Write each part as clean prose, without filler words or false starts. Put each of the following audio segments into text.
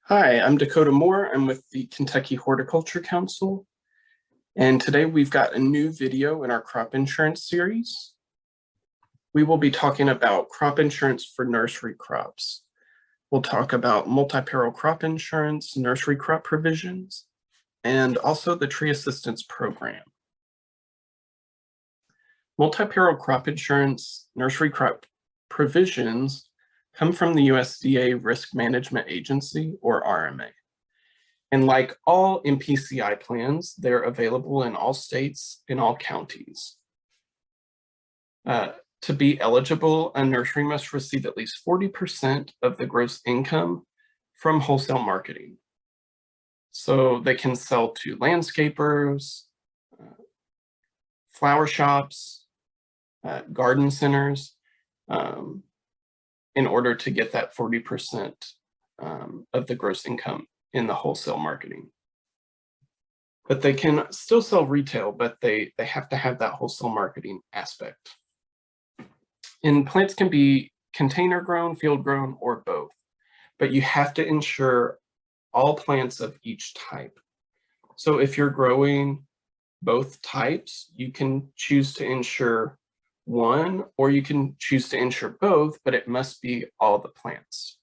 Hi, I'm Dakota Moore. I'm with the Kentucky Horticulture Council, and today we've got a new video in our crop insurance series. We will be talking about crop insurance for nursery crops. We'll talk about multi-peril crop insurance, nursery crop provisions, and also the tree assistance program. Multi-peril crop insurance, nursery crop provisions come from the USDA Risk Management Agency, or RMA. And like all MPCI plans, they're available in all states, in all counties. To be eligible, a nursery must receive at least 40% of the gross income from wholesale marketing. So they can sell to landscapers, flower shops, garden centers, in order to get that 40% of the gross income in the wholesale marketing. But they can still sell retail, but they have to have that wholesale marketing aspect. And plants can be container grown, field grown, or both, but you have to insure all plants of each type. So if you're growing both types, you can choose to insure one, or you can choose to insure both, but it must be all the plants.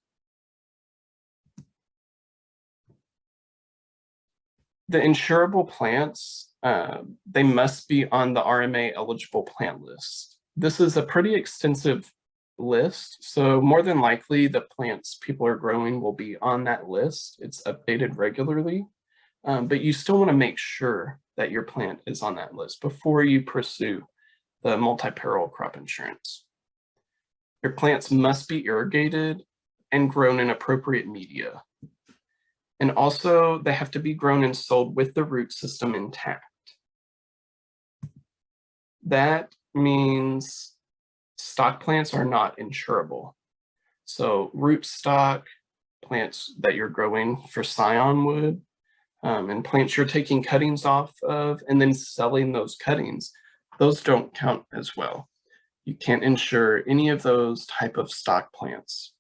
The insurable plants, they must be on the RMA eligible plant list. This is a pretty extensive list, so more than likely the plants people are growing will be on that list. It's updated regularly, but you still want to make sure that your plant is on that list before you pursue the multi-peril crop insurance. Your plants must be irrigated and grown in appropriate media. And also they have to be grown and sold with the root system intact. That means stock plants are not insurable. So root stock, plants that you're growing for scion wood, and plants you're taking cuttings off of and then selling those cuttings, those don't count as well. You can't insure any of those type of stock plants.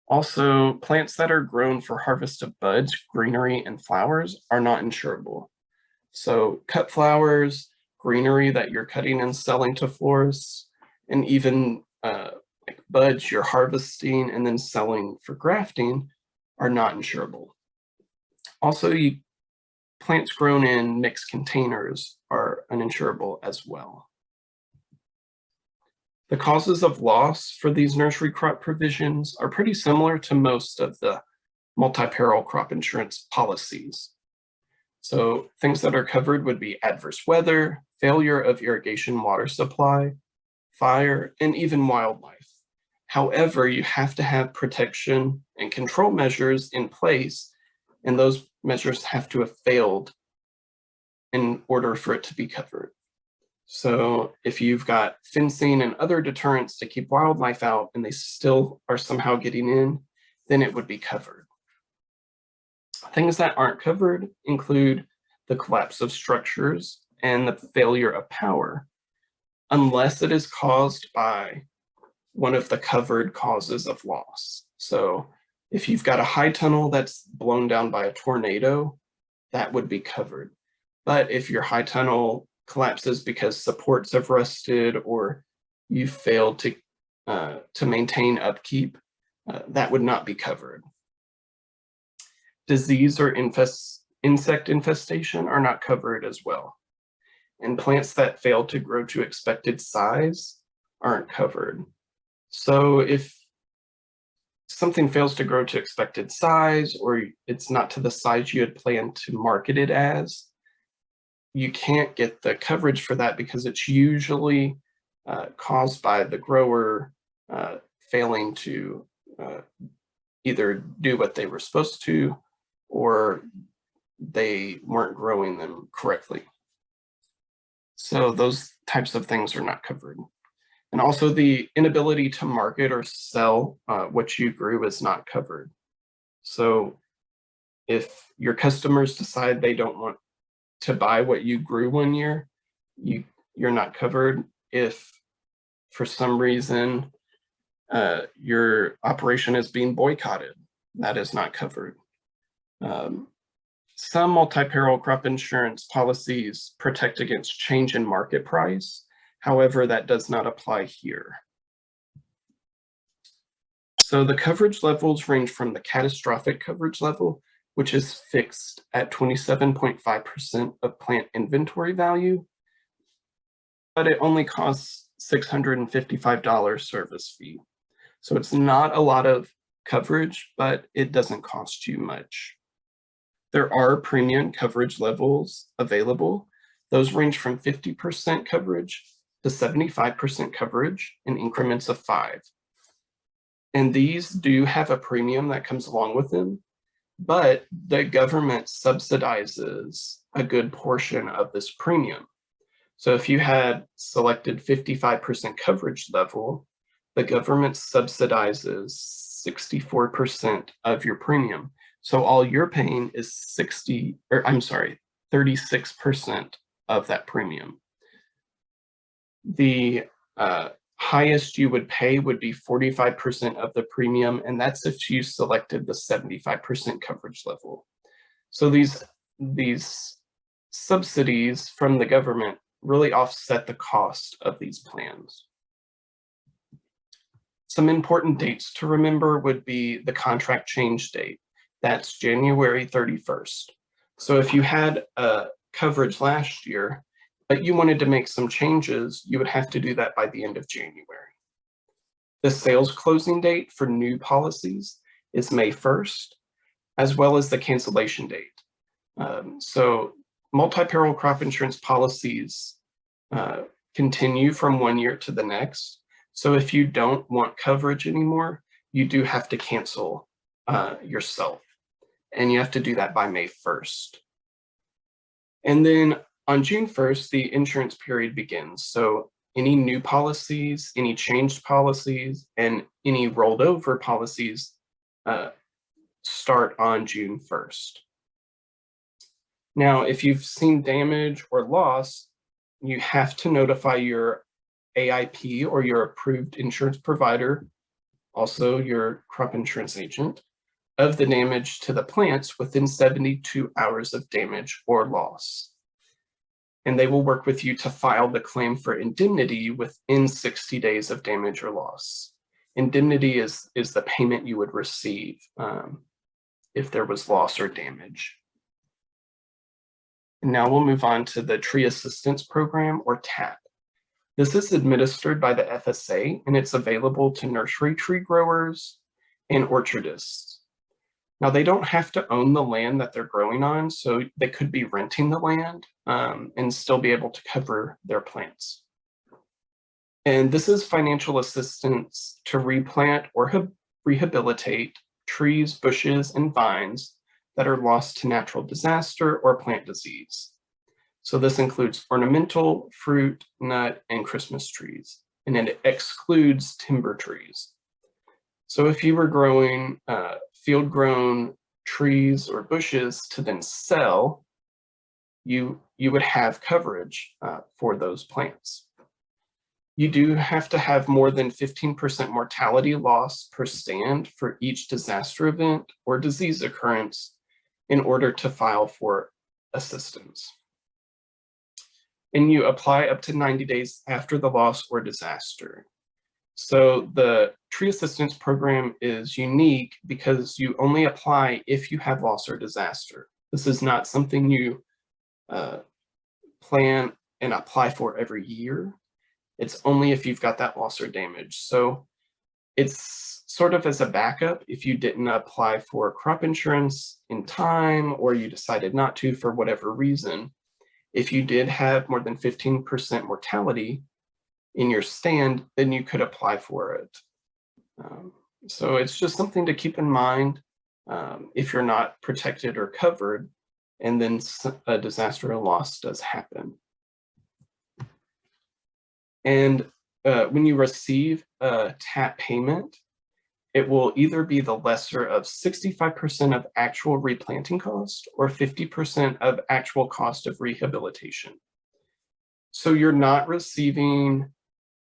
Also, plants that are grown for harvest of buds, greenery, and flowers are not insurable. So cut flowers, greenery that you're cutting and selling to florists, and even like buds you're harvesting and then selling for grafting are not insurable. Also, plants grown in mixed containers are uninsurable as well. The causes of loss for these nursery crop provisions are pretty similar to most of the multi-peril crop insurance policies. So things that are covered would be adverse weather, failure of irrigation water supply, fire, and even wildlife. However, you have to have protection and control measures in place, and those measures have to have failed in order for it to be covered. So if you've got fencing and other deterrents to keep wildlife out and they still are somehow getting in, then it would be covered. Things that aren't covered include the collapse of structures and the failure of power, unless it is caused by one of the covered causes of loss. So if you've got a high tunnel that's blown down by a tornado, that would be covered. But if your high tunnel collapses because supports have rusted or you failed to maintain upkeep, that would not be covered. Disease or insect infestation are not covered as well. And plants that fail to grow to expected size aren't covered. So if something fails to grow to expected size, or it's not to the size you had planned to market it as, you can't get the coverage for that because it's usually caused by the grower failing to either do what they were supposed to, or they weren't growing them correctly. So those types of things are not covered. And also the inability to market or sell what you grew is not covered. So if your customers decide they don't want to buy what you grew one year, you're not covered. If for some reason your operation is being boycotted that is not covered. Some multi-peril crop insurance policies protect against change in market price. However, that does not apply here. So the coverage levels range from the catastrophic coverage level, which is fixed at 27.5% of plant inventory value, but it only costs $655 service fee. So it's not a lot of coverage, but it doesn't cost you much. There are premium coverage levels available. Those range from 50% coverage to 75% coverage in increments of 5. And these do have a premium that comes along with them, but the government subsidizes a good portion of this premium. So if you had selected 55% coverage level, the government subsidizes 64% of your premium. So all you're paying is 36% of that premium. The highest you would pay would be 45% of the premium, and that's if you selected the 75% coverage level. So these subsidies from the government really offset the cost of these plans. Some important dates to remember would be the contract change date. That's January 31st. So if you had coverage last year, but you wanted to make some changes, you would have to do that by the end of January. The sales closing date for new policies is May 1st, as well as the cancellation date. So multi-peril crop insurance policies continue from one year to the next. So if you don't want coverage anymore, you do have to cancel yourself. And you have to do that by May 1st. And then on June 1st, the insurance period begins. So any new policies, any changed policies, and any rolled over policies start on June 1st. Now, if you've seen damage or loss, you have to notify your AIP or your approved insurance provider, also your crop insurance agent, of the damage to the plants within 72 hours of damage or loss. And they will work with you to file the claim for indemnity within 60 days of damage or loss. Indemnity is the payment you would receive if there was loss or damage. And now we'll move on to the Tree Assistance Program, or TAP. This is administered by the FSA, and it's available to nursery tree growers and orchardists. Now, they don't have to own the land that they're growing on, so they could be renting the land and still be able to cover their plants. And this is financial assistance to replant or rehabilitate trees, bushes, and vines that are lost to natural disaster or plant disease. So this includes ornamental, fruit, nut, and Christmas trees, and it excludes timber trees. So if you were growing field-grown trees or bushes to then sell, you would have coverage for those plants. You do have to have more than 15% mortality loss per stand for each disaster event or disease occurrence in order to file for assistance. And you apply up to 90 days after the loss or disaster. So the Tree Assistance Program is unique because you only apply if you have loss or disaster. This is not something you plan and apply for every year. It's only if you've got that loss or damage. So it's sort of as a backup if you didn't apply for crop insurance in time, or you decided not to for whatever reason. If you did have more than 15% mortality in your stand, then you could apply for it. So it's just something to keep in mind if you're not protected or covered, and then a disaster or loss does happen. And when you receive a TAP payment, it will either be the lesser of 65% of actual replanting cost or 50% of actual cost of rehabilitation. So you're not receiving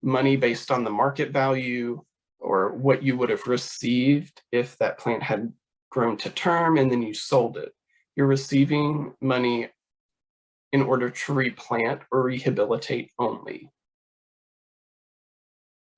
money based on the market value or what you would have received if that plant had grown to term and then you sold it, you're receiving money in order to replant or rehabilitate only.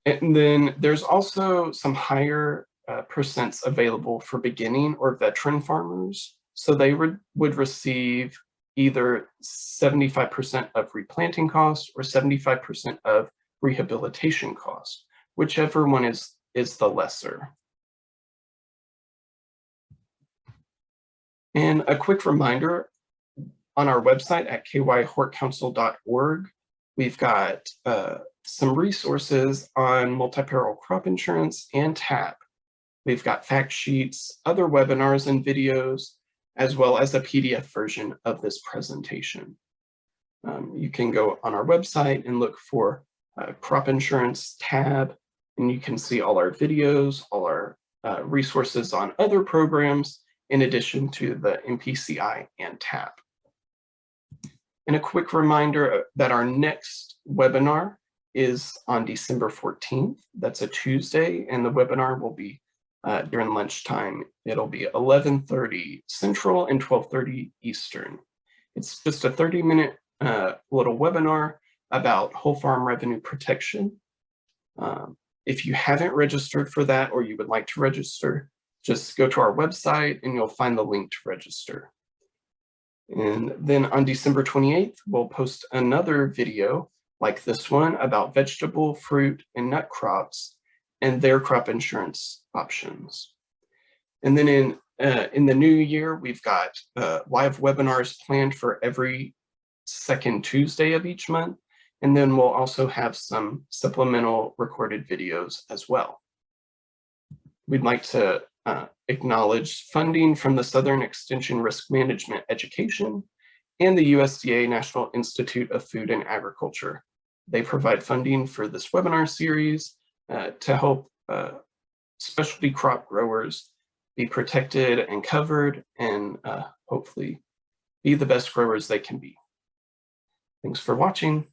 And then there's also some higher percents available for beginning or veteran farmers. So they would receive either 75% of replanting costs or 75% of rehabilitation costs, whichever one is the lesser. And a quick reminder, on our website at kyhortcouncil.org, we've got some resources on multi-peril crop insurance and TAP. We've got fact sheets, other webinars and videos, as well as a PDF version of this presentation. You can go on our website and look for crop insurance tab, and you can see all our videos, all our resources on other programs, in addition to the MPCI and TAP. And a quick reminder that our next webinar is on December 14th. That's a Tuesday, and the webinar will be during lunchtime. It'll be 11:30 Central and 12:30 Eastern. It's just a 30-minute little webinar about whole farm revenue protection. If you haven't registered for that or you would like to register, just go to our website and you'll find the link to register. And then on December 28th, we'll post another video like this one about vegetable, fruit, and nut crops and their crop insurance options. And then in the new year, we've got live webinars planned for every second Tuesday of each month. And then we'll also have some supplemental recorded videos as well. We'd like to acknowledge funding from the Southern Extension Risk Management Education and the USDA National Institute of Food and Agriculture. They provide funding for this webinar series to help specialty crop growers be protected and covered and hopefully be the best growers they can be. Thanks for watching.